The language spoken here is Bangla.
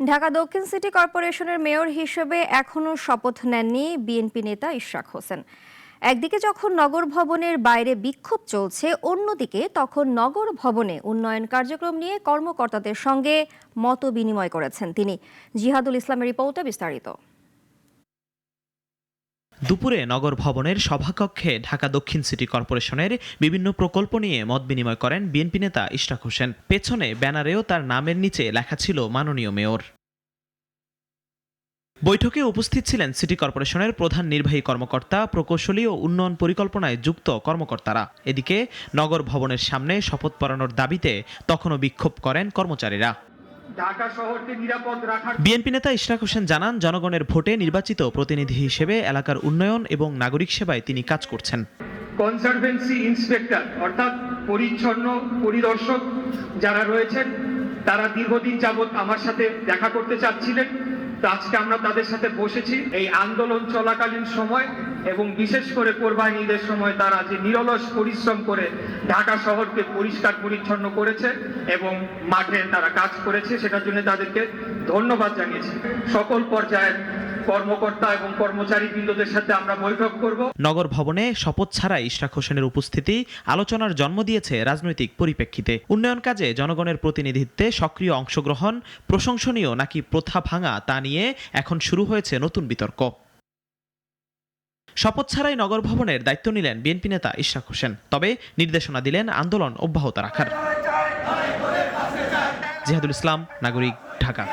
ঢাকা দক্ষিণ সিটি কর্পোরেশনের মেয়র হিসেবে এখনও শপথ নেননি বিএনপি নেতা ইশরাক হোসেন। একদিকে যখন নগর ভবনের বাইরে বিক্ষোভ চলছে, অন্যদিকে তখন নগর ভবনে উন্নয়ন কার্যক্রম নিয়ে কর্মকর্তাদের সঙ্গে মত বিনিময় করেছেন তিনি। জিহাদুল ইসলামের রিপোর্টে বিস্তারিত। দুপুরে নগর ভবনের সভাকক্ষে ঢাকা দক্ষিণ সিটি কর্পোরেশনের বিভিন্ন প্রকল্প নিয়ে মত বিনিময় করেন বিএনপি নেতা ইশরাক হোসেন। পেছনে ব্যানারেও তার নামের নিচে লেখা ছিল মাননীয় মেয়র। বৈঠকে উপস্থিত ছিলেন সিটি কর্পোরেশনের প্রধান নির্বাহী কর্মকর্তা, প্রকৌশলী ও উন্নয়ন পরিকল্পনায় যুক্ত কর্মকর্তারা। এদিকে নগর ভবনের সামনে শপথ পড়ানোর দাবিতে তখনও বিক্ষোভ করেন কর্মচারীরা। বিএনপি নেতা ইশরাক হোসেন জানান, জনগণের ভোটে নির্বাচিত প্রতিনিধি হিসেবে এলাকার উন্নয়ন এবং নাগরিক সেবায় তিনি কাজ করছেন। কনজারভেন্সি ইন্সপেক্টর অর্থাৎ পরিচ্ছন্ন পরিদর্শক যারা রয়েছেন, তারা দীর্ঘদিন যাবৎ আমার সাথে দেখা করতে চাচ্ছিলেন। তো আজকে আমরা তাদের সাথে বসেছি। এই আন্দোলন চলাকালীন সময় এবং বিশেষ করে কোরবানি ঈদের সময় তারা যে নিরলস পরিশ্রম করে ঢাকা শহরকে পরিষ্কার পরিচ্ছন্ন করেছে এবং মাঠে তারা কাজ করেছে, সেটার জন্য তাদেরকে ধন্যবাদ জানিয়েছি। সকল পর্যায়ের কর্মকর্তা এবং কর্মচারীবৃন্দদের সাথে আমরা বৈঠক করব। নগর ভবনে শপথ ছাড়াই ইশরাক হোসেনের উপস্থিতি আলোচনার জন্ম দিয়েছে রাজনৈতিক পরিপ্রেক্ষিতে। উন্নয়ন কাজে জনগণের প্রতিনিধিত্বে সক্রিয় অংশগ্রহণ প্রশংসনীয় নাকি প্রথা ভাঙা, তা নিয়ে এখন শুরু হয়েছে নতুন বিতর্ক। শপথ ছাড়াই নগর ভবনের দায়িত্ব নিলেন বিএনপি নেতা ইশরাক হোসেন, তবে নির্দেশনা দিলেন আন্দোলন অব্যাহত রাখার। জিহাদুল ইসলাম, নাগরিক, ঢাকা।